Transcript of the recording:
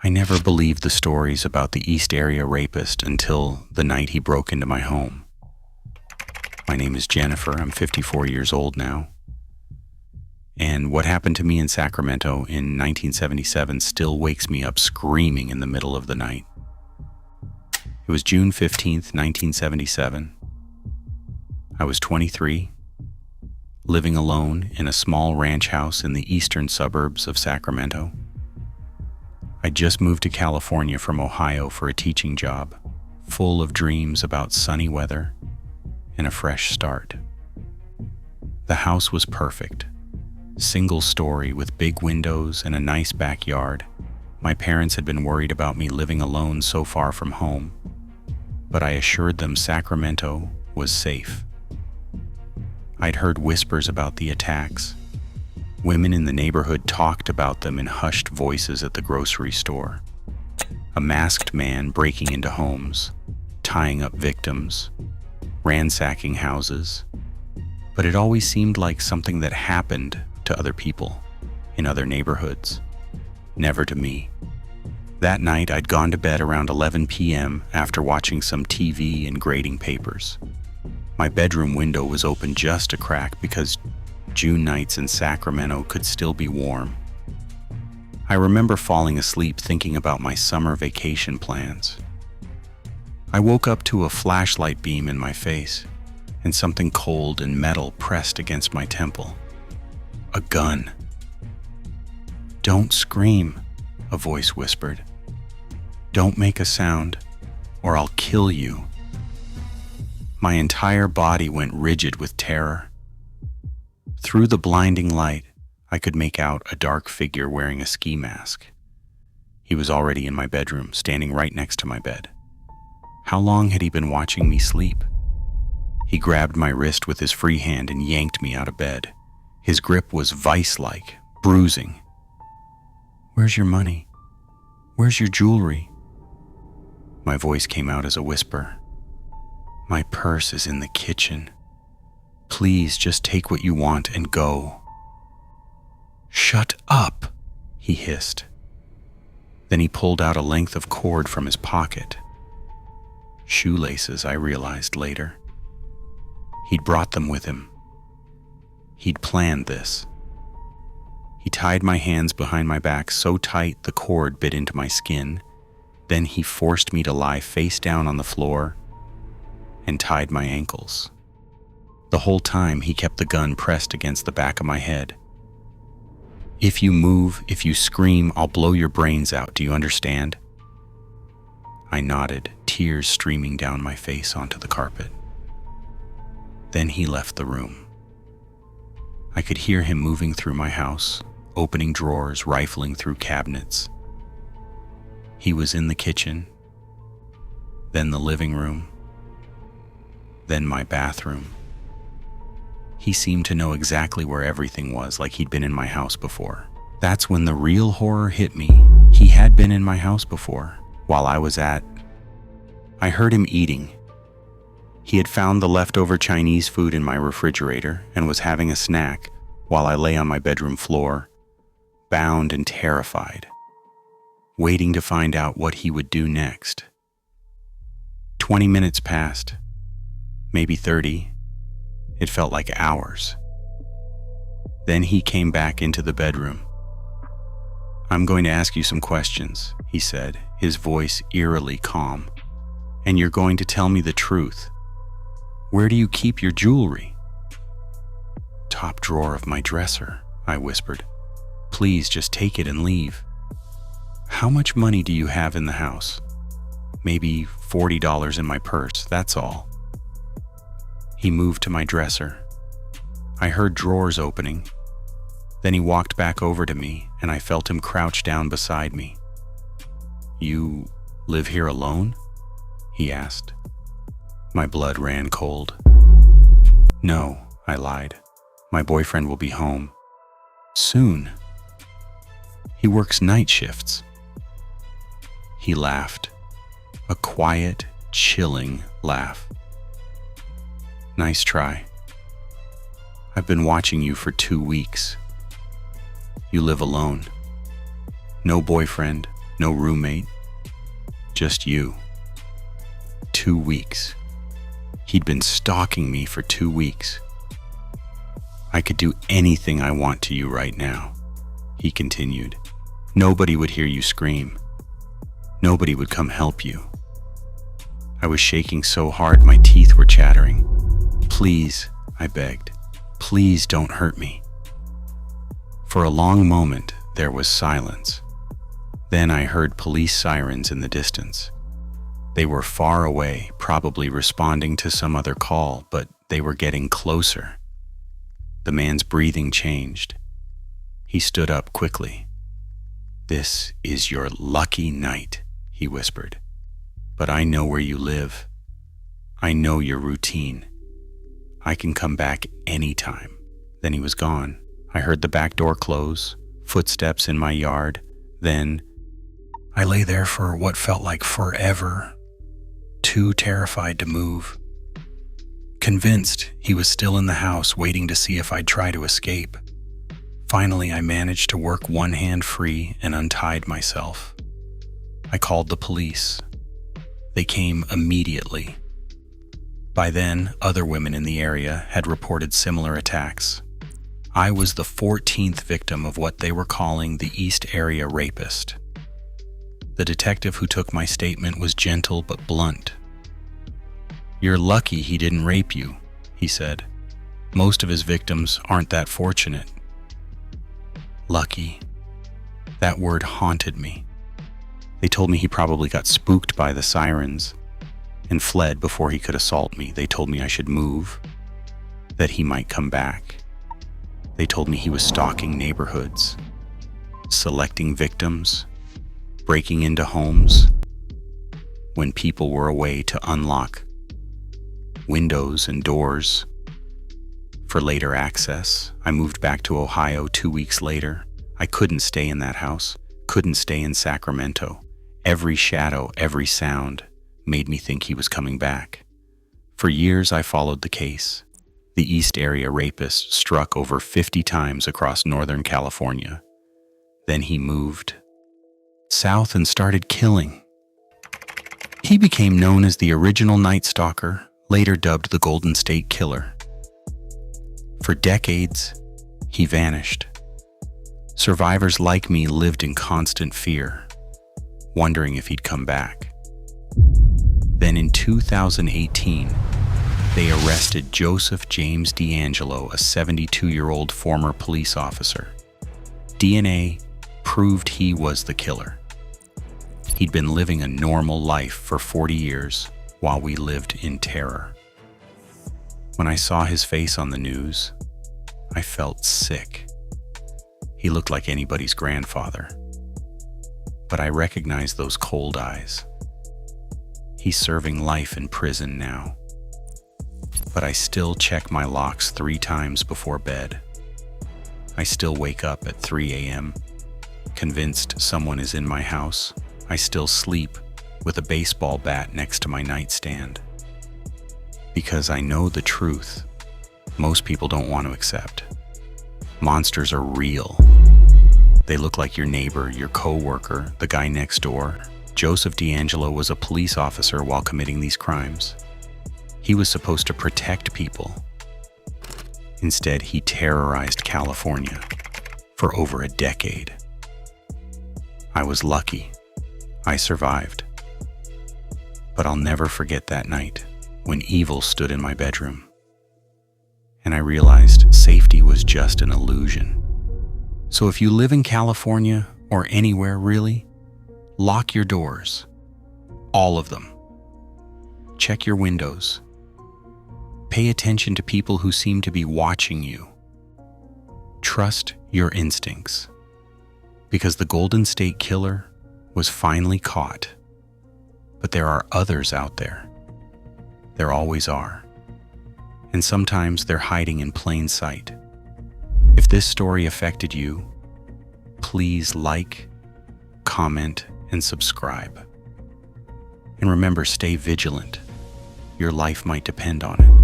I never believed the stories about the East Area rapist until the night he broke into my home. My name is Jennifer. I'm 54 years old now. And what happened to me in Sacramento in 1977 still wakes me up screaming in the middle of the night. It was June 15th, 1977. I was 23, living alone in a small ranch house in the eastern suburbs of Sacramento. I just moved to California from Ohio for a teaching job, full of dreams about sunny weather and a fresh start. The house was perfect. Single story with big windows and a nice backyard. My parents had been worried about me living alone so far from home, but I assured them Sacramento was safe. I'd heard whispers about the attacks. Women in the neighborhood talked about them in hushed voices at the grocery store. A masked man breaking into homes, tying up victims, ransacking houses. But it always seemed like something that happened to other people in other neighborhoods, never to me. That night, I'd gone to bed around 11 p.m. after watching some TV and grading papers. My bedroom window was open just a crack because June nights in Sacramento could still be warm. I remember falling asleep thinking about my summer vacation plans. I woke up to a flashlight beam in my face and something cold and metal pressed against my temple. A gun. "Don't scream," a voice whispered. "Don't make a sound, or I'll kill you." My entire body went rigid with terror. Through the blinding light, I could make out a dark figure wearing a ski mask. He was already in my bedroom, standing right next to my bed. How long had he been watching me sleep? He grabbed my wrist with his free hand and yanked me out of bed. His grip was vice-like, bruising. "Where's your money? Where's your jewelry?" My voice came out as a whisper. "My purse is in the kitchen. Please just take what you want and go." "Shut up," he hissed. Then he pulled out a length of cord from his pocket. Shoelaces, I realized later. He'd brought them with him. He'd planned this. He tied my hands behind my back so tight the cord bit into my skin. Then he forced me to lie face down on the floor and tied my ankles. The whole time he kept the gun pressed against the back of my head. "If you move, if you scream, I'll blow your brains out. Do you understand?" I nodded, tears streaming down my face onto the carpet. Then he left the room. I could hear him moving through my house, opening drawers, rifling through cabinets. He was in the kitchen, then the living room, then my bathroom. He seemed to know exactly where everything was, like he'd been in my house before. That's when the real horror hit me. He had been in my house before, while I heard him eating. He had found the leftover Chinese food in my refrigerator and was having a snack while I lay on my bedroom floor, bound and terrified, waiting to find out what he would do next. 20 minutes passed, maybe 30. It felt like hours. Then he came back into the bedroom. "I'm going to ask you some questions," he said, his voice eerily calm. "And you're going to tell me the truth. Where do you keep your jewelry?" "Top drawer of my dresser," I whispered. "Please just take it and leave." "How much money do you have in the house?" "Maybe $40 in my purse, that's all." He moved to my dresser. I heard drawers opening. Then he walked back over to me, and I felt him crouch down beside me. "You live here alone?" he asked. My blood ran cold. "No," I lied. "My boyfriend will be home soon. He works night shifts." He laughed, a quiet, chilling laugh. "Nice try. I've been watching you for 2 weeks. You live alone. No boyfriend, No roommate, just you. 2 weeks. He'd been stalking me for 2 weeks. I could do anything I want to you right now, he continued. Nobody would hear you scream. Nobody would come help you. I was shaking so hard my teeth were chattering. Please, I begged. Please don't hurt me. For a long moment, there was silence. Then I heard police sirens in the distance. They were far away, probably responding to some other call, but they were getting closer. The man's breathing changed. He stood up quickly. "This is your lucky night," he whispered. "But I know where you live. I know your routine. I can come back anytime." Then he was gone. I heard the back door close, footsteps in my yard. Then I lay there for what felt like forever, too terrified to move. Convinced he was still in the house waiting to see if I'd try to escape. Finally, I managed to work one hand free and untied myself. I called the police. They came immediately. By then, other women in the area had reported similar attacks. I was the 14th victim of what they were calling the East Area Rapist. The detective who took my statement was gentle but blunt. "You're lucky he didn't rape you," he said. "Most of his victims aren't that fortunate." Lucky. That word haunted me. They told me he probably got spooked by the sirens and fled before he could assault me. They told me I should move, that he might come back. They told me he was stalking neighborhoods, selecting victims, breaking into homes when people were away to unlock windows and doors for later access. I moved back to Ohio 2 weeks later. I couldn't stay in that house, couldn't stay in Sacramento. Every shadow, every sound made me think he was coming back. For years, I followed the case. The East Area Rapist struck over 50 times across Northern California. Then he moved south and started killing. He became known as the original Night Stalker, later dubbed the Golden State Killer. For decades, he vanished. Survivors like me lived in constant fear, wondering if he'd come back. Then in 2018, they arrested Joseph James DeAngelo, a 72-year-old former police officer. DNA proved he was the killer. He'd been living a normal life for 40 years while we lived in terror. When I saw his face on the news, I felt sick. He looked like anybody's grandfather. But I recognized those cold eyes. He's serving life in prison now. But I still check my locks 3 times before bed. I still wake up at 3 a.m., convinced someone is in my house. I still sleep with a baseball bat next to my nightstand. Because I know the truth most people don't want to accept. Monsters are real. They look like your neighbor, your co-worker, the guy next door. Joseph DeAngelo was a police officer while committing these crimes. He was supposed to protect people. Instead, he terrorized California for over a decade. I was lucky. I survived. But I'll never forget that night when evil stood in my bedroom. And I realized safety was just an illusion. So if you live in California or anywhere really, lock your doors. All of them. Check your windows. Pay attention to people who seem to be watching you. Trust your instincts. Because the Golden State Killer was finally caught. But there are others out there. There always are. And sometimes they're hiding in plain sight. If this story affected you, please like, comment, and subscribe. And remember, stay vigilant. Your life might depend on it.